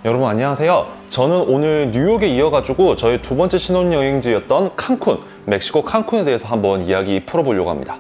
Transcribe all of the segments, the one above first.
여러분 안녕하세요. 저는 오늘 뉴욕에 이어가지고 저희 두 번째 신혼여행지였던 칸쿤, 멕시코 칸쿤에 대해서 한번 이야기 풀어보려고 합니다.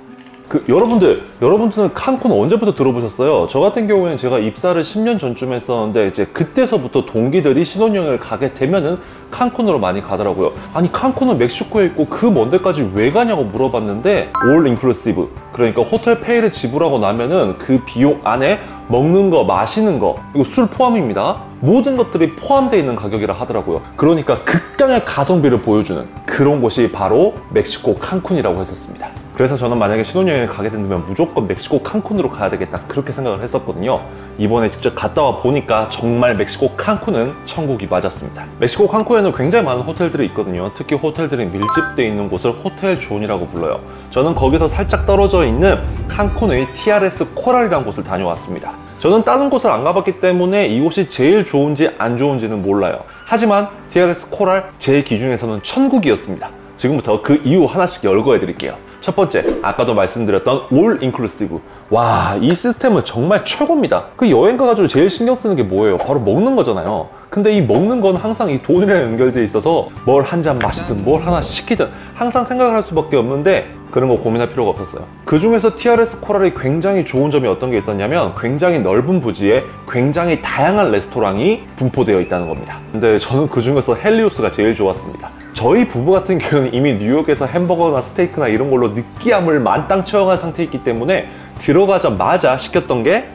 여러분들은 칸쿤 언제부터 들어보셨어요? 저 같은 경우에는 제가 입사를 10년 전쯤 했었는데 이제 그때서부터 동기들이 신혼여행을 가게 되면은 칸쿤으로 많이 가더라고요. 아니 칸쿤은 멕시코에 있고 그 먼 데까지 왜 가냐고 물어봤는데 올 인클루시브, 그러니까 호텔 페이를 지불하고 나면은 그 비용 안에 먹는 거, 마시는 거, 이거 술 포함입니다. 모든 것들이 포함되어 있는 가격이라 하더라고요. 그러니까 극강의 가성비를 보여주는 그런 곳이 바로 멕시코 칸쿤이라고 했었습니다. 그래서 저는 만약에 신혼여행을 가게 된다면 무조건 멕시코 칸쿤으로 가야 되겠다, 그렇게 생각을 했었거든요. 이번에 직접 갔다 와 보니까 정말 멕시코 칸쿤은 천국이 맞았습니다. 멕시코 칸쿤에는 굉장히 많은 호텔들이 있거든요. 특히 호텔들이 밀집되어 있는 곳을 호텔 존이라고 불러요. 저는 거기서 살짝 떨어져 있는 칸쿤의 TRS 코랄이라는 곳을 다녀왔습니다. 저는 다른 곳을 안 가봤기 때문에 이곳이 제일 좋은지 안 좋은지는 몰라요. 하지만 TRS 코랄 제 기준에서는 천국이었습니다. 지금부터 그 이유 하나씩 열거해 드릴게요. 첫 번째, 아까도 말씀드렸던 올 인클루시브. 와, 이 시스템은 정말 최고입니다. 그 여행 가가지고 제일 신경 쓰는 게 뭐예요? 바로 먹는 거잖아요. 근데 이 먹는 건 항상 이 돈이랑 연결돼 있어서 뭘 한 잔 마시든 뭘 하나 시키든 항상 생각을 할 수밖에 없는데 그런 거 고민할 필요가 없었어요. 그 중에서 TRS 코랄이 굉장히 좋은 점이 어떤 게 있었냐면 굉장히 넓은 부지에 굉장히 다양한 레스토랑이 분포되어 있다는 겁니다. 근데 저는 그 중에서 헬리오스가 제일 좋았습니다. 저희 부부 같은 경우는 이미 뉴욕에서 햄버거나 스테이크나 이런 걸로 느끼함을 만땅 채워간 상태이기 때문에 들어가자마자 시켰던 게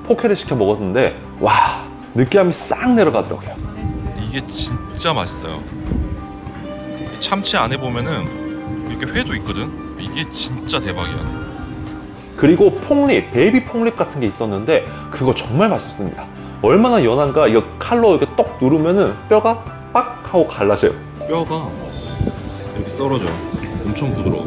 포케를 시켜 먹었는데 와, 느끼함이 싹 내려가더라고요. 이게 진짜 맛있어요. 참치 안에 보면은 이렇게 회도 있거든? 이게 진짜 대박이야. 그리고 폭립, 베이비 폭립 같은 게 있었는데 그거 정말 맛있습니다. 얼마나 연한가, 이거 칼로 이렇게 똑 누르면은 뼈가 빡 하고 갈라져요. 뼈가 이렇게 썰어져. 엄청 부드러워.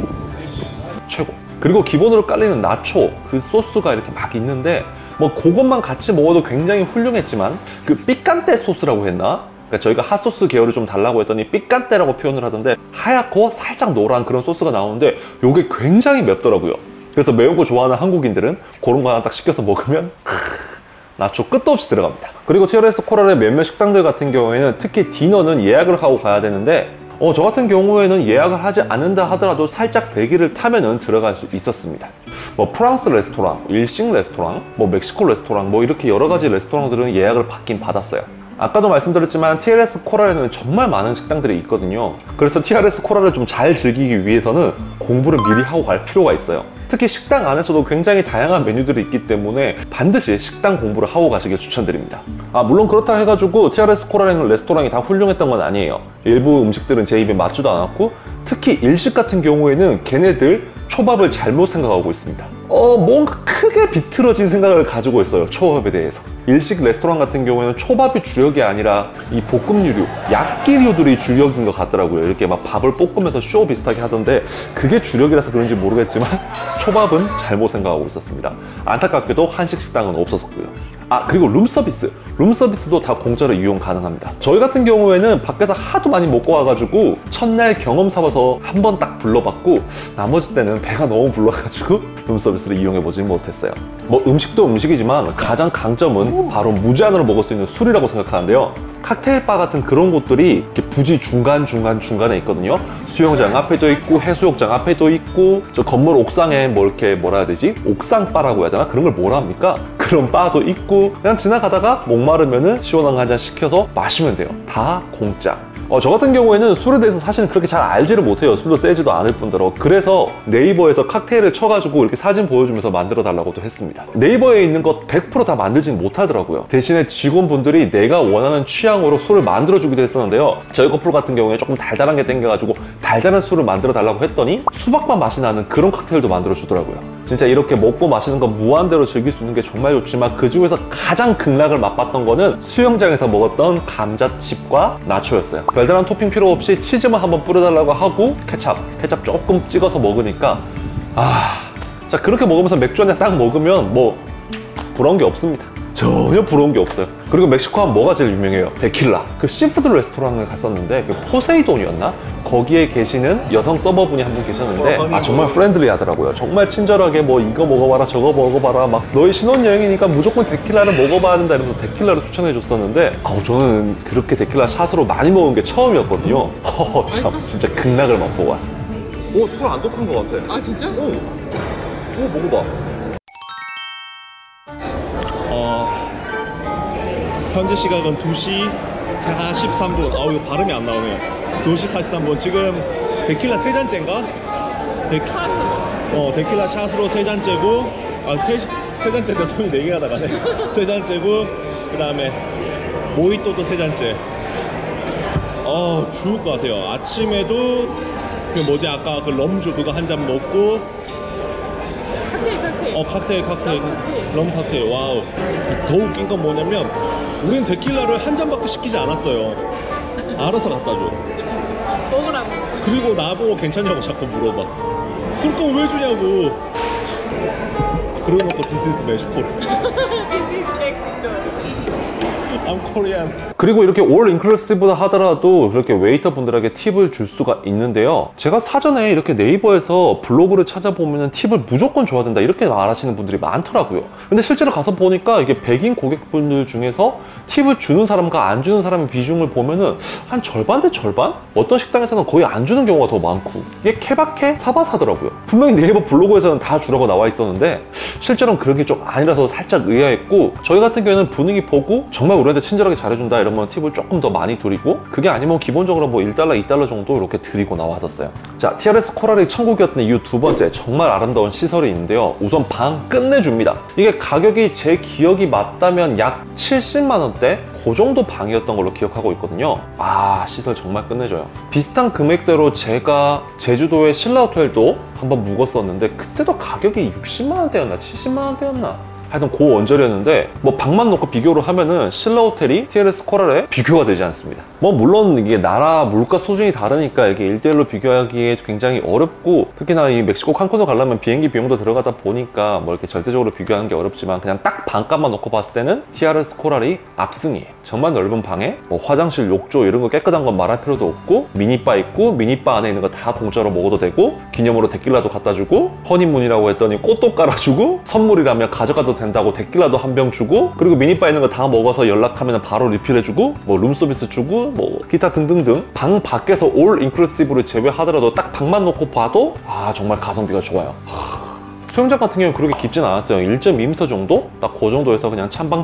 최고. 그리고 기본으로 깔리는 나초, 그 소스가 이렇게 막 있는데 뭐 그것만 같이 먹어도 굉장히 훌륭했지만 그 삐깐테 소스라고 했나? 그러니까 저희가 핫소스 계열을 좀 달라고 했더니 삐깐테라고 표현을 하던데 하얗고 살짝 노란 그런 소스가 나오는데 요게 굉장히 맵더라고요. 그래서 매운 거 좋아하는 한국인들은 그런 거 하나 딱 시켜서 먹으면 나초 끝도 없이 들어갑니다. 그리고 TRS 코랄의 몇몇 식당들 같은 경우에는 특히 디너는 예약을 하고 가야 되는데 저 같은 경우에는 예약을 하지 않는다 하더라도 살짝 대기를 타면은 들어갈 수 있었습니다. 뭐 프랑스 레스토랑, 일식 레스토랑, 뭐 멕시코 레스토랑, 뭐 이렇게 여러 가지 레스토랑들은 예약을 받긴 받았어요. 아까도 말씀드렸지만 TRS 코랄에는 정말 많은 식당들이 있거든요. 그래서 TRS 코랄을 좀 잘 즐기기 위해서는 공부를 미리 하고 갈 필요가 있어요. 특히 식당 안에서도 굉장히 다양한 메뉴들이 있기 때문에 반드시 식당 공부를 하고 가시길 추천드립니다. 물론 그렇다 해가지고 TRS 코랄에는 레스토랑이 다 훌륭했던 건 아니에요. 일부 음식들은 제 입에 맞지도 않았고 특히 일식 같은 경우에는 걔네들 초밥을 잘못 생각하고 있습니다. 뭔가 크게 비틀어진 생각을 가지고 있어요, 초밥에 대해서. 일식 레스토랑 같은 경우에는 초밥이 주력이 아니라 이 볶음류류, 야끼류들이 주력인 것 같더라고요. 이렇게 막 밥을 볶으면서 쇼 비슷하게 하던데 그게 주력이라서 그런지 모르겠지만 초밥은 잘못 생각하고 있었습니다. 안타깝게도 한식 식당은 없었고요. 그리고 룸서비스도 다 공짜로 이용 가능합니다. 저희 같은 경우에는 밖에서 하도 많이 먹고 와가지고 첫날 경험 삼아서 한 번 딱 불러봤고 나머지 때는 배가 너무 불러가지고 룸서비스를 이용해보지 못했어요. 뭐 음식도 음식이지만 가장 강점은 바로 무제한으로 먹을 수 있는 술이라고 생각하는데요. 칵테일 바 같은 그런 곳들이 이렇게 부지 중간에 있거든요. 수영장 앞에도 있고 해수욕장 앞에도 있고 저 건물 옥상에 뭐 이렇게 뭐라 해야 되지? 옥상 바라고 해야 되나? 그런 걸 뭐라 합니까? 그런 바도 있고 그냥 지나가다가 목마르면은 시원한 거 한 잔 시켜서 마시면 돼요. 다 공짜. 저 같은 경우에는 술에 대해서 사실은 그렇게 잘 알지를 못해요. 술도 세지도 않을 뿐더러. 그래서 네이버에서 칵테일을 쳐가지고 이렇게 사진 보여주면서 만들어 달라고도 했습니다. 네이버에 있는 것 100% 다 만들지는 못하더라고요. 대신에 직원분들이 내가 원하는 취향으로 술을 만들어주기도 했었는데요. 저희 커플 같은 경우에 조금 달달한 게 땡겨가지고 달달한 술을 만들어 달라고 했더니 수박맛 맛이 나는 그런 칵테일도 만들어 주더라고요. 진짜 이렇게 먹고 마시는 거 무한대로 즐길 수 있는 게 정말 좋지만 그 중에서 가장 극락을 맛봤던 거는 수영장에서 먹었던 감자칩과 나초였어요. 별다른 토핑 필요 없이 치즈만 한번 뿌려달라고 하고 케찹 조금 찍어서 먹으니까 자, 그렇게 먹으면서 맥주 한잔 딱 먹으면 뭐 부러운 게 없습니다. 전혀 부러운 게 없어요. 그리고 멕시코 하면 뭐가 제일 유명해요? 데킬라. 그 시푸드 레스토랑을 갔었는데 그 포세이돈이었나? 거기에 계시는 여성 서버분이 한 분 계셨는데 정말 프렌들리 하더라고요. 정말 친절하게 뭐 이거 먹어봐라 저거 먹어봐라 막 너희 신혼여행이니까 무조건 데킬라를 먹어봐야 된다 이러면서 데킬라를 추천해 줬었는데 저는 그렇게 데킬라 샷으로 많이 먹은 게 처음이었거든요. 참 진짜 극락을 맛보고 왔습니다. 오, 술 안 독한 것 같아. 아 진짜? 오, 먹어봐. 현재 시각은 2시 43분. 이거 발음이 안 나오네요. 2시 43분. 지금 데킬라 3잔째인가? 데킬라 샷으로 3잔째고, 세 잔째인데 손이 4개가 나가네. 3잔째고, 그 다음에 모히또도 3잔째. 죽을 것 같아요. 아침에도 아까 그 럼주 그거 한 잔 먹고, 칵테일. 럼 칵테일. 와우. 더 웃긴 건 뭐냐면, 우린 데킬라를 한 잔밖에 시키지 않았어요. 알아서 갖다 줘. 먹으라고. 그리고 나보고 괜찮냐고 자꾸 물어봐. 그러니까 왜 주냐고. 그러놓고 This is Mexico. I'm Korean. 그리고 이렇게 올 인클루시브다 하더라도 그렇게 웨이터 분들에게 팁을 줄 수가 있는데요. 제가 사전에 이렇게 네이버에서 블로그를 찾아보면 팁을 무조건 줘야 된다 이렇게 말하시는 분들이 많더라고요. 근데 실제로 가서 보니까 이게 백인 고객분들 중에서 팁을 주는 사람과 안 주는 사람의 비중을 보면은 한 절반 대 절반? 어떤 식당에서는 거의 안 주는 경우가 더 많고 이게 케바케 사바사더라고요. 분명히 네이버 블로그에서는 다 주라고 나와 있었는데 실제로는 그런 게 좀 아니라서 살짝 의아했고, 저희 같은 경우에는 분위기 보고 정말 우리한테 친절하게 잘해준다 이러면 팁을 조금 더 많이 드리고, 그게 아니면 기본적으로 뭐 1달러, 2달러 정도 이렇게 드리고 나왔었어요. 자, TRS 코랄이 천국이었던 이유 두 번째, 정말 아름다운 시설이 있는데요. 우선 방 끝내줍니다. 이게 가격이 제 기억이 맞다면 약 70만 원대? 그 정도 방이었던 걸로 기억하고 있거든요. 시설 정말 끝내줘요. 비슷한 금액대로 제가 제주도의 신라 호텔도 한번 묵었었는데 그때도 가격이 60만 원대였나 70만 원대였나 하여튼 고 원절이었는데 뭐 방만 놓고 비교를 하면은 신라 호텔이 TRS 코랄에 비교가 되지 않습니다. 뭐 물론 이게 나라 물가 수준이 다르니까 이게 1대1로 비교하기에 굉장히 어렵고, 특히나 이 멕시코 칸쿤을 가려면 비행기 비용도 들어가다 보니까 뭐 이렇게 절대적으로 비교하는 게 어렵지만 그냥 딱 방값만 놓고 봤을 때는 TRS 코랄이 압승이에요. 정말 넓은 방에 뭐 화장실, 욕조 이런 거 깨끗한 건 말할 필요도 없고, 미니바 있고 미니바 안에 있는 거 다 공짜로 먹어도 되고, 기념으로 데킬라도 갖다 주고, 허니문이라고 했더니 꽃도 깔아주고, 선물이라면 가져가도 된다고 데킬라도 한 병 주고, 그리고 미니바 있는 거 다 먹어서 연락하면 바로 리필해주고, 뭐 룸서비스 주고, 뭐 기타 등등등. 방 밖에서 올 인클루시브를 제외하더라도 딱 방만 놓고 봐도 정말 가성비가 좋아요. 수영장 같은 경우는 그렇게 깊진 않았어요. 1.2m 정도? 딱 그 정도에서 그냥 찬방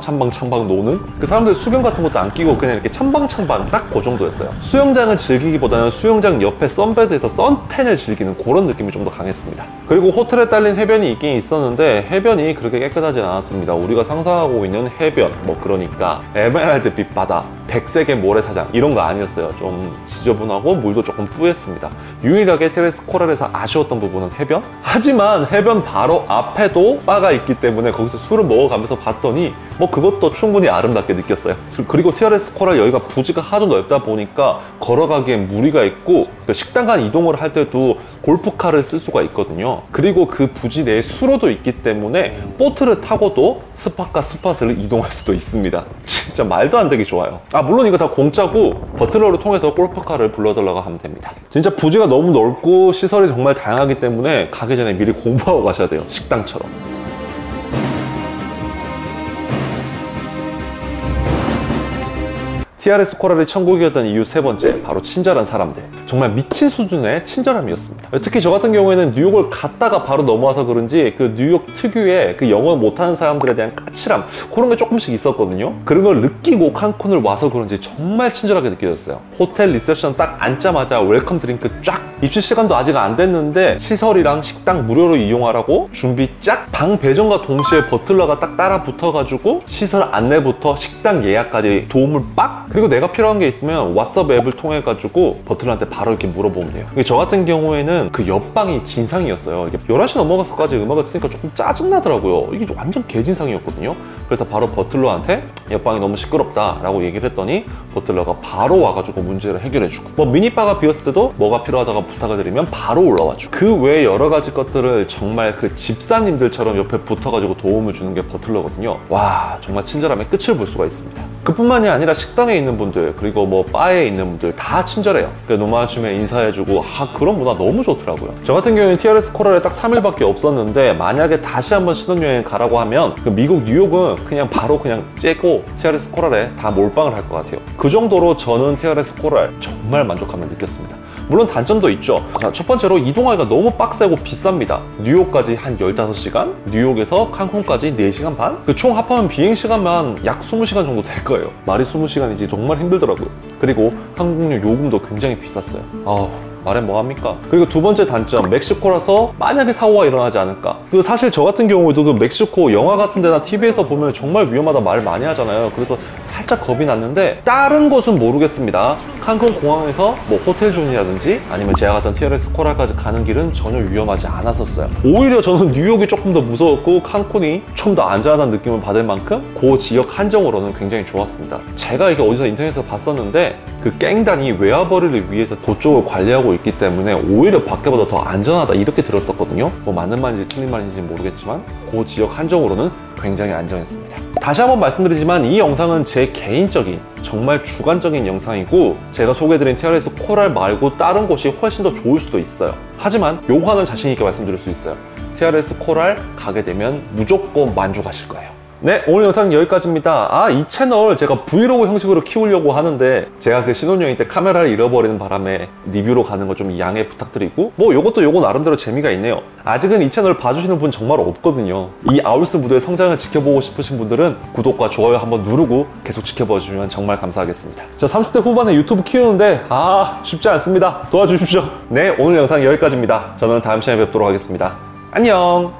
노는? 그 사람들 수경 같은 것도 안 끼고 그냥 이렇게 찬방 딱 그 정도였어요. 수영장을 즐기기보다는 수영장 옆에 선베드에서 선텐을 즐기는 그런 느낌이 좀 더 강했습니다. 그리고 호텔에 딸린 해변이 있긴 있었는데 해변이 그렇게 깨끗하진 않았습니다. 우리가 상상하고 있는 해변, 뭐 그러니까 에메랄드빛 바다, 백색의 모래사장 이런 거 아니었어요. 좀 지저분하고 물도 조금 뿌였습니다. 유일하게 TRS 코랄에서 아쉬웠던 부분은 해변? 하지만 해변 바로 앞에도 바가 있기 때문에 거기서 술을 먹어가면서 봤더니 뭐 그것도 충분히 아름답게 느꼈어요. 그리고 TRS 코랄 여기가 부지가 하도 넓다 보니까 걸어가기엔 무리가 있고, 그 식당 간 이동을 할 때도 골프카를 쓸 수가 있거든요. 그리고 그 부지 내에 수로도 있기 때문에 보트를 타고도 스팟과 스팟을 이동할 수도 있습니다. 진짜 말도 안 되게 좋아요. 물론 이거 다 공짜고 버틀러를 통해서 골프카를 불러달라고 하면 됩니다. 진짜 부지가 너무 넓고 시설이 정말 다양하기 때문에 가기 전에 미리 공부하고 가셔야 돼요. 식당처럼. TRS 코랄이 천국이었던 이유 세 번째, 바로 친절한 사람들. 정말 미친 수준의 친절함이었습니다. 특히 저 같은 경우에는 뉴욕을 갔다가 바로 넘어와서 그런지 그 뉴욕 특유의 그 영어 못하는 사람들에 대한 까칠함, 그런 게 조금씩 있었거든요. 그런 걸 느끼고 칸쿤을 와서 그런지 정말 친절하게 느껴졌어요. 호텔 리셉션 딱 앉자마자 웰컴 드링크 쫙! 입실 시간도 아직 안 됐는데 시설이랑 식당 무료로 이용하라고 준비 쫙! 방 배정과 동시에 버틀러가 딱 따라 붙어가지고 시설 안내부터 식당 예약까지 도움을 빡! 그리고 내가 필요한 게 있으면 왓썹 앱을 통해 가지고 버틀러한테 바로 이렇게 물어보면 돼요. 저 같은 경우에는 그 옆방이 진상이었어요. 이게 11시 넘어가서까지 음악을 듣으니까 조금 짜증나더라고요. 이게 완전 개진상이었거든요. 그래서 바로 버틀러한테 옆방이 너무 시끄럽다 라고 얘기를 했더니 버틀러가 바로 와가지고 문제를 해결해주고, 뭐 미니바가 비었을 때도 뭐가 필요하다고 부탁을 드리면 바로 올라와주고, 그 외에 여러 가지 것들을 정말 그 집사님들처럼 옆에 붙어가지고 도움을 주는 게 버틀러거든요. 와, 정말 친절함의 끝을 볼 수가 있습니다. 그뿐만이 아니라 식당에 있는 분들, 그리고 뭐 바에 있는 분들 다 친절해요. 노마주면 인사해주고, 그런 문화 너무 좋더라고요. 저 같은 경우에는 TRS 코랄에 딱 3일밖에 없었는데, 만약에 다시 한번 신혼여행 가라고 하면 그 미국 뉴욕은 그냥 바로 그냥 째고 TRS 코랄에 다 몰빵을 할 것 같아요. 그 정도로 저는 TRS 코랄 정말 만족하며 느꼈습니다. 물론 단점도 있죠. 자, 첫 번째로 이동하기가 너무 빡세고 비쌉니다. 뉴욕까지 한 15시간, 뉴욕에서 칸쿤까지 4시간 반? 그 총 합하면 비행시간만 약 20시간 정도 될 거예요. 말이 20시간이지 정말 힘들더라고요. 그리고 항공료 요금도 굉장히 비쌌어요. 말해 뭐합니까? 그리고 두 번째 단점, 멕시코라서 만약에 사고가 일어나지 않을까. 사실 저 같은 경우에도 그 멕시코 영화 같은 데나 TV에서 보면 정말 위험하다 말 많이 하잖아요. 그래서 살짝 겁이 났는데, 다른 곳은 모르겠습니다. 칸쿤 공항에서 뭐 호텔존이라든지 아니면 제가 갔던 TRS 코랄까지 가는 길은 전혀 위험하지 않았었어요. 오히려 저는 뉴욕이 조금 더 무서웠고 칸쿤이 좀 더 안전하다는 느낌을 받을 만큼 그 지역 한정으로는 굉장히 좋았습니다. 제가 이게 어디서 인터넷에서 봤었는데, 그 갱단이 외화벌이를 위해서 그쪽을 관리하고 있기 때문에 오히려 밖에보다 더 안전하다 이렇게 들었었거든요. 뭐 맞는 말인지 틀린 말인지 모르겠지만 그 지역 한정으로는 굉장히 안전했습니다. 다시 한번 말씀드리지만 이 영상은 제 개인적인 정말 주관적인 영상이고, 제가 소개해드린 TRS 코랄 말고 다른 곳이 훨씬 더 좋을 수도 있어요. 하지만 요거는 자신 있게 말씀드릴 수 있어요. TRS 코랄 가게 되면 무조건 만족하실 거예요. 네, 오늘 영상은 여기까지입니다. 이 채널 제가 브이로그 형식으로 키우려고 하는데, 제가 그 신혼여행 때 카메라를 잃어버리는 바람에 리뷰로 가는 거 좀 양해 부탁드리고, 뭐 요것도 요거 나름대로 재미가 있네요. 아직은 이 채널 봐주시는 분 정말 없거든요. 이 아울스 무드의 성장을 지켜보고 싶으신 분들은 구독과 좋아요 한번 누르고 계속 지켜봐 주시면 정말 감사하겠습니다. 저 30대 후반에 유튜브 키우는데 쉽지 않습니다. 도와주십시오. 네, 오늘 영상 여기까지입니다. 저는 다음 시간에 뵙도록 하겠습니다. 안녕.